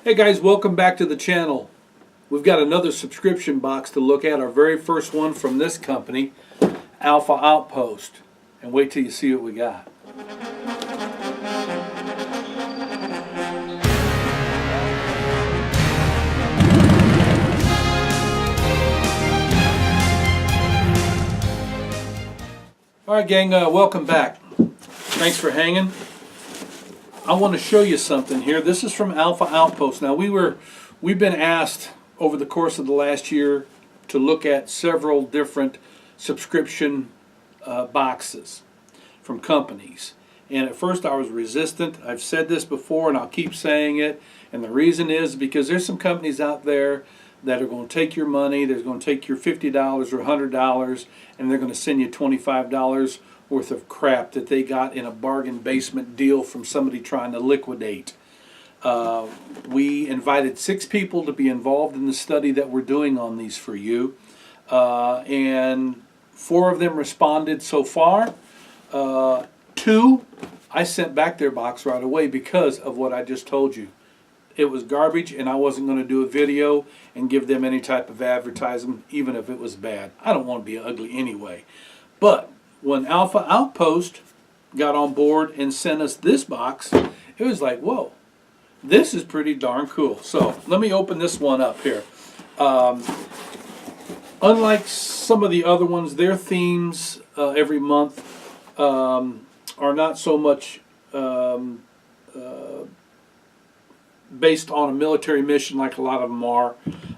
Hey guys, welcome back to the channel. We've got another subscription box to look at, our very first one from this company, Alpha Outpost. And wait till you see what we got. Alright gang, welcome back. Thanks for hanging. I want to show you something here. This is from Alpha Outpost. Now we've been asked over the course of the last year to look at several different subscription boxes from companies. And at first I was resistant. I've said this before and I'll keep saying it. And the reason is because there's some companies out there that are going to take your money, they're going to take your $50 or $100, and they're going to send you $25 worth of crap that they got in a bargain basement deal from somebody trying to liquidate. We invited 6 people to be involved in the study that we're doing on these for you, and 4 of them responded so far. 2, I sent back their box right away because of what I just told you. It was garbage and I wasn't going to do a video and give them any type of advertisement even if it was bad. I don't want to be ugly anyway. But when Alpha Outpost got on board and sent us this box, it was like, whoa, this is pretty darn cool. So let me open this one up here. Unlike some of the other ones, their themes every month are not so much based on a military mission like a lot of them are,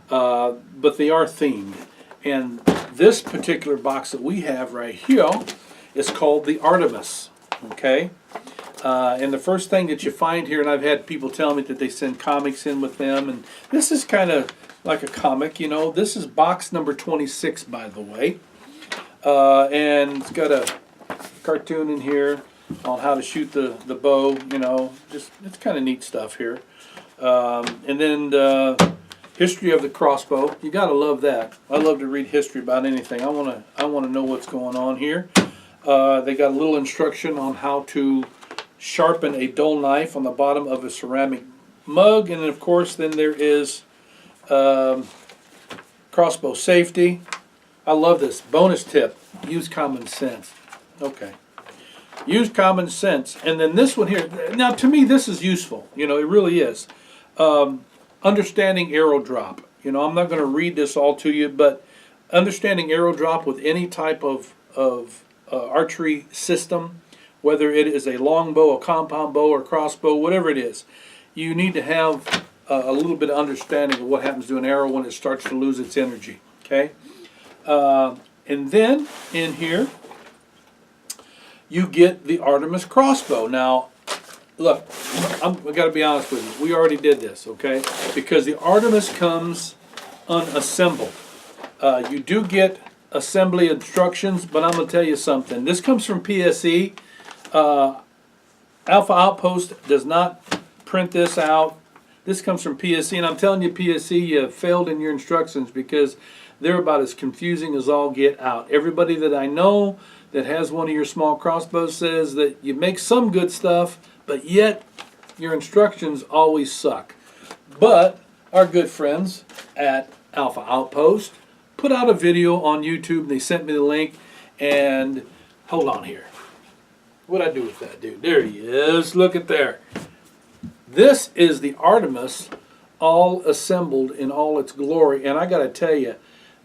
but they are themed. And this particular box that we have right here is called the Artemis, okay? And the first thing that you find here, and I've had people tell me that they send comics in with them, and this is kind of like a comic, you know. This is box number 26, by the way. And it's got a cartoon in here on how to shoot the bow, you know. Just it's kind of neat stuff here. And then the history of the crossbow. You gotta love that. I love to read history about anything. I wanna know what's going on here. They got a little instruction on how to sharpen a dull knife on the bottom of a ceramic mug, and of course then there is crossbow safety. I love this. Bonus tip: use common sense. Okay. Use common sense. And then this one here. Now to me this is useful. You know, it really is. Understanding arrow drop. You know, I'm not going to read this all to you, but understanding arrow drop with any type of archery system, whether it is a long bow, a compound bow, or crossbow, whatever it is, you need to have a little bit of understanding of what happens to an arrow when it starts to lose its energy. Okay, and then in here you get the Artemis crossbow. Now, look, I've got to be honest with you. We already did this, okay? Because the Artemis comes unassembled. You do get assembly instructions, but I'm going to tell you something. This comes from PSE. Alpha Outpost does not print this out. This comes from PSE, and I'm telling you, PSE, you failed in your instructions because they're about as confusing as all get out. Everybody that I know that has one of your small crossbows says that you make some good stuff, but yet your instructions always suck. But our good friends at Alpha Outpost put out a video on YouTube. They sent me the link, and hold on here. What'd I do with that dude? There he is. Look at there. This is the Artemis all assembled in all its glory, and I got to tell you,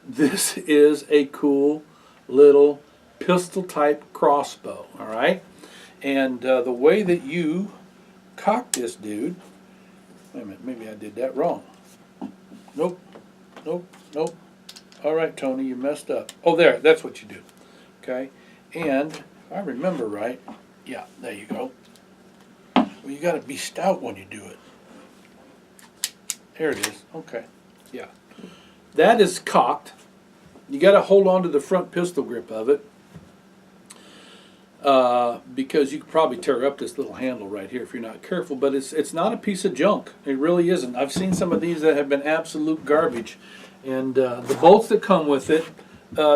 this is a cool little pistol type crossbow, all right? And the way that you cock this dude, wait a minute, maybe I did that wrong. Nope, nope, nope. All right, Tony, you messed up. Oh, there, that's what you do, okay? And if I remember right, yeah, there you go. Well, you got to be stout when you do it. There it is, okay, yeah. That is cocked. You got to hold on to the front pistol grip of it. Because you could probably tear up this little handle right here if you're not careful, but it's not a piece of junk. It really isn't. I've seen some of these that have been absolute garbage, and the bolts that come with it,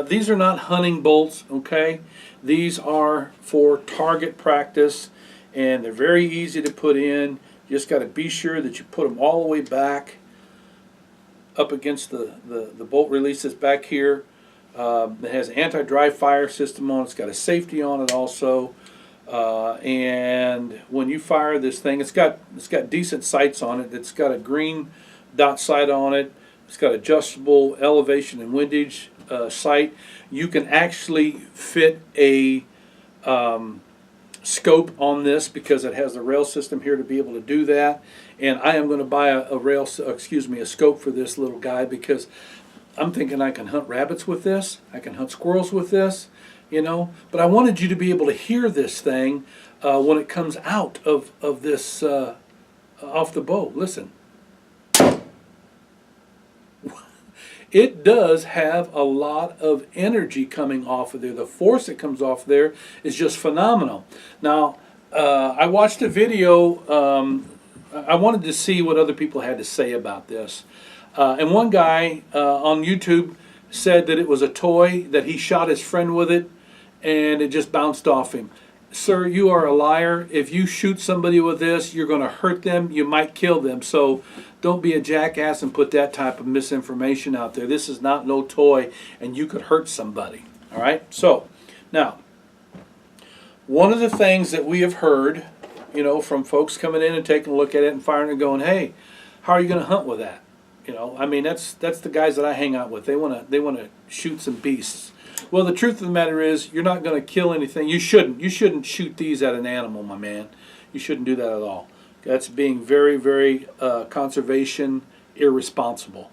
these are not hunting bolts, okay? These are for target practice, and they're very easy to put in. You just got to be sure that you put them all the way back up against the bolt release that's back here. It has an anti-dry fire system on it. It's got a safety on it also. And when you fire this thing, it's got decent sights on it. It's got a green dot sight on it. It's got adjustable elevation and windage sight. You can actually fit a scope on this because it has the rail system here to be able to do that. And I am going to buy a scope for this little guy because I'm thinking I can hunt rabbits with this. I can hunt squirrels with this, you know. But I wanted you to be able to hear this thing when it comes out of this off the bow. Listen. It does have a lot of energy coming off of there. The force that comes off there is just phenomenal. Now, I watched a video. I wanted to see what other people had to say about this. And one guy on YouTube said that it was a toy, that he shot his friend with it, and it just bounced off him. Sir, you are a liar. If you shoot somebody with this, you're going to hurt them. You might kill them. So don't be a jackass and put that type of misinformation out there. This is not no toy, and you could hurt somebody. All right? So, now, one of the things that we have heard, you know, from folks coming in and taking a look at it and firing and going, hey, how are you going to hunt with that? You know, I mean, that's the guys that I hang out with. They want to shoot some beasts. Well, the truth of the matter is, you're not going to kill anything. You shouldn't shoot these at an animal, my man. You shouldn't do that at all. That's being very, very conservation irresponsible.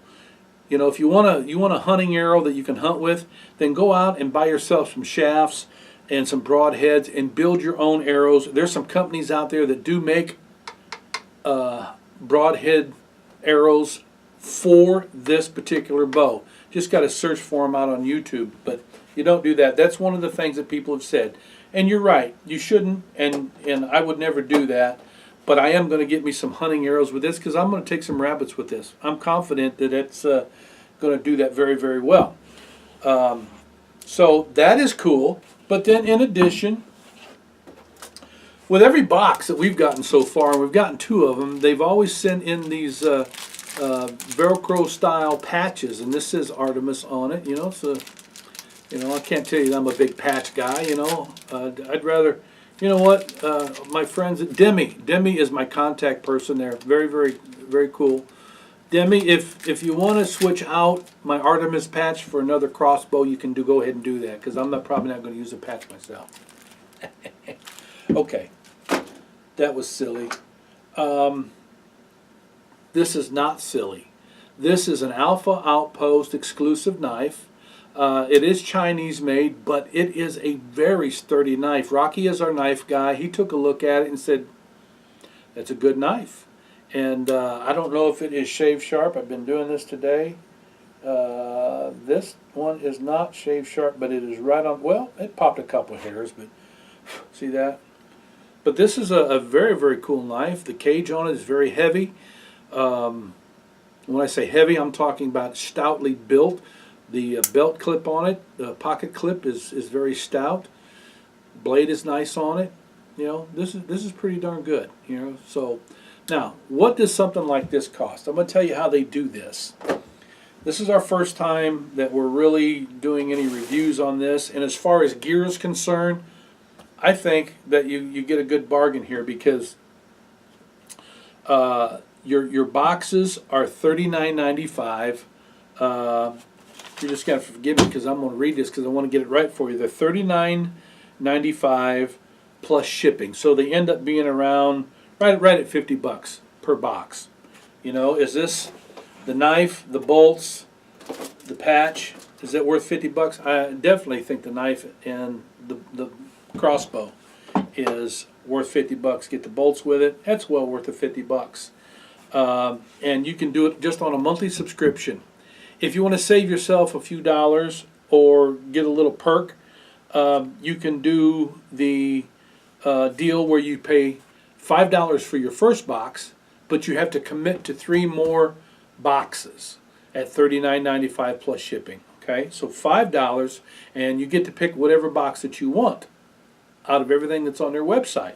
You know, if you want a hunting arrow that you can hunt with, then go out and buy yourself some shafts and some broadheads and build your own arrows. There's some companies out there that do make broadhead arrows for this particular bow. Just got to search for them out on YouTube, but you don't do that. That's one of the things that people have said. And you're right, you shouldn't, and I would never do that. But I am going to get me some hunting arrows with this because I'm going to take some rabbits with this. I'm confident that it's going to do that very, very well. So that is cool. But then in addition, with every box that we've gotten so far, and we've gotten 2 of them, they've always sent in these Velcro style patches, and this says Artemis on it. You know, so I can't tell you that I'm a big patch guy. You know, I'd rather, you know what, my friends at Demi is my contact person there. Very, very, very cool. Demi, if you want to switch out my Artemis patch for another crossbow, you can go ahead and do that because I'm probably not going to use a patch myself. Okay, that was silly. This is not silly. This is an Alpha Outpost exclusive knife. It is Chinese made, but it is a very sturdy knife. Rocky is our knife guy. He took a look at it and said, that's a good knife. And I don't know if it is shave sharp. I've been doing this today. This one is not shave sharp, but it is right on. Well, it popped a couple of hairs, but see that? But this is a very, very cool knife. The cage on it is very heavy. When I say heavy, I'm talking about stoutly built. The belt clip on it, the pocket clip is very stout. Blade is nice on it. You know, this is pretty darn good. You know, so now what does something like this cost? I'm going to tell you how they do this. This is our first time that we're really doing any reviews on this, and as far as gear is concerned, I think that you get a good bargain here because your boxes are $39.95. You're just going to forgive me because I'm going to read this because I want to get it right for you. They're $39.95 plus shipping. So they end up being around right at $50 per box. You know, is this the knife, the bolts, the patch, is that worth $50? I definitely think the knife and the crossbow is worth $50. Get the bolts with it. That's well worth the $50. And you can do it just on a monthly subscription. If you want to save yourself a few dollars or get a little perk, you can do the deal where you pay $5 for your first box, but you have to commit to 3 more boxes at $39.95 plus shipping. Okay, so $5, and you get to pick whatever box that you want out of everything that's on their website.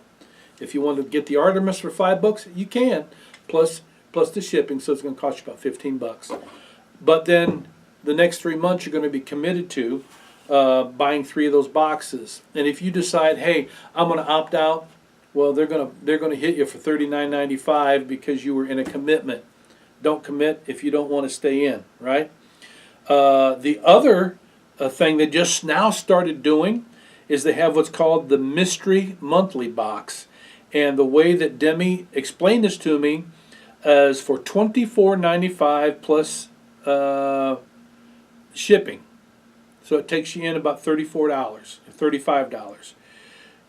If you want to get the Artemis for $5, you can, plus the shipping, so it's going to cost you about $15. But then the next 3 months you're going to be committed to buying 3 of those boxes. And if you decide, hey, I'm going to opt out, well, they're going to hit you for $39.95 because you were in a commitment. Don't commit if you don't want to stay in, right? The other thing they just now started doing is they have what's called the Mystery Monthly Box. And the way that Demi explained this to me is for $24.95 plus shipping. So it takes you in about $34, $35.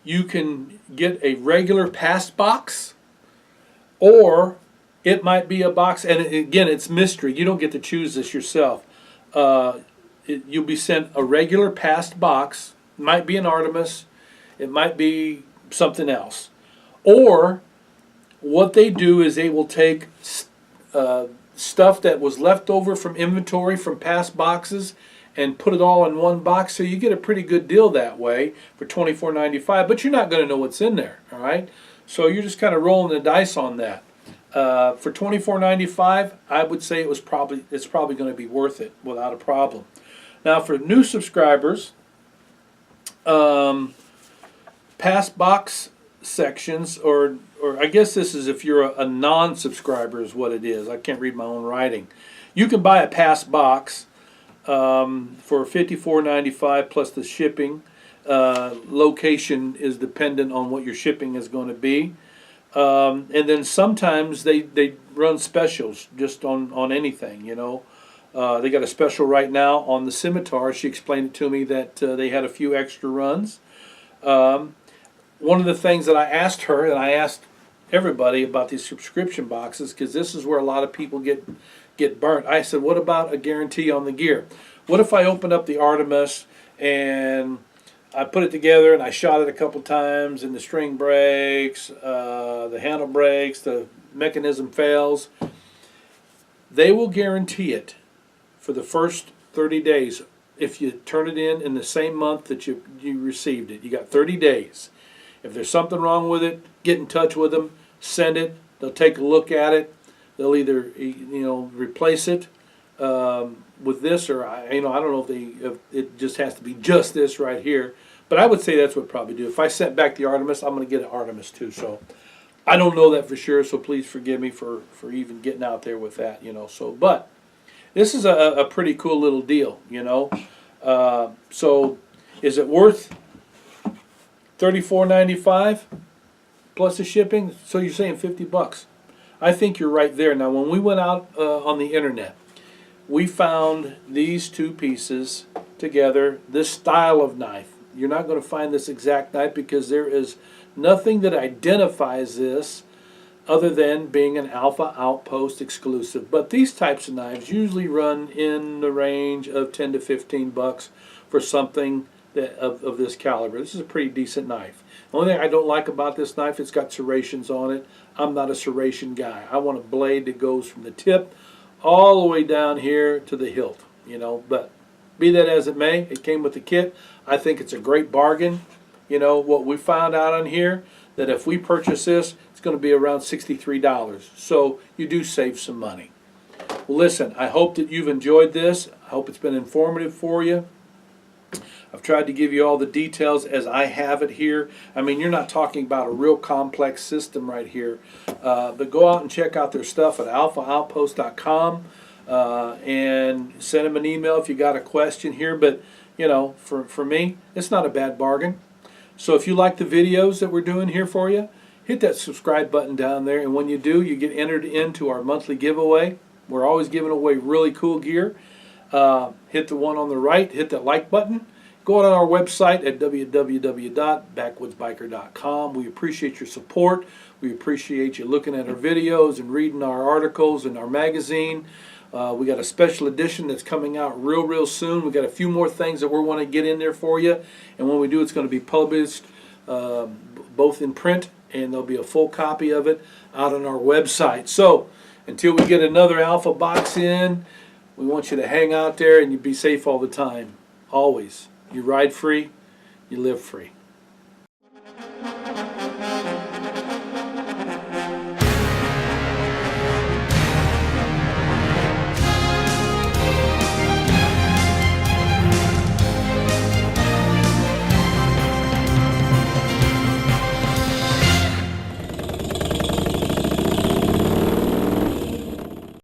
You can get a regular pass box, or it might be a box, and again, it's mystery. You don't get to choose this yourself. You'll be sent a regular passed box. It might be an Artemis. It might be something else. Or what they do is they will take stuff that was left over from inventory from past boxes and put it all in one box. So you get a pretty good deal that way for $24.95. But you're not going to know what's in there, all right? So you're just kind of rolling the dice on that. For $24.95, I would say it's probably going to be worth it without a problem. Now for new subscribers, past box sections, or I guess this is if you're a non-subscriber is what it is. I can't read my own writing. You can buy a past box for $54.95 plus the shipping. Location is dependent on what your shipping is going to be. And then sometimes they run specials just on anything, you know. They got a special right now on the Scimitar. She explained it to me that they had a few extra runs. One of the things that I asked her, and I asked everybody about these subscription boxes, because this is where a lot of people get burnt. I said, what about a guarantee on the gear? What if I open up the Artemis and I put it together and I shot it a couple times and the string breaks, the handle breaks, the mechanism fails? They will guarantee it for the first 30 days if you turn it in the same month that you received it. You got 30 days. If there's something wrong with it, get in touch with them, send it. They'll take a look at it. They'll either replace it with this, or I don't know if it just has to be just this right here. But I would say that's what probably do. If I sent back the Artemis, I'm going to get an Artemis too. So I don't know that for sure. So please forgive me for even getting out there with that. So but this is a pretty cool little deal. So is it worth $34.95 plus the shipping? So you're saying $50? I think you're right there. Now, when we went out on the internet, we found these two pieces together, this style of knife. You're not going to find this exact knife because there is nothing that identifies this other than being an Alpha Outpost exclusive. But these types of knives usually run in the range of $10 to $15 for something of this caliber. This is a pretty decent knife. The only thing I don't like about this knife, it's got serrations on it. I'm not a serration guy. I want a blade that goes from the tip all the way down here to the hilt, but be that as it may, it came with the kit. I think it's a great bargain. What we found out on here, that if we purchase this, it's going to be around $63. So you do save some money. Well, listen, I hope that you've enjoyed this. I hope it's been informative for you. I've tried to give you all the details as I have it here. I mean, you're not talking about a real complex system right here. But go out and check out their stuff at alphaoutpost.com and send them an email if you got a question here. But, for me, it's not a bad bargain. So if you like the videos that we're doing here for you, hit that subscribe button down there. And when you do, you get entered into our monthly giveaway. We're always giving away really cool gear. Hit the one on the right, hit that like button. Go out on our website at www.backwoodsbiker.com. We appreciate your support. We appreciate you looking at our videos and reading our articles in our magazine. We got a special edition that's coming out real soon. We got a few more things that we want to get in there for you. And when we do, it's going to be published both in print, and there'll be a full copy of it out on our website. So until we get another Alpha box in, we want you to hang out there and you be safe all the time. Always. You ride free, you live free.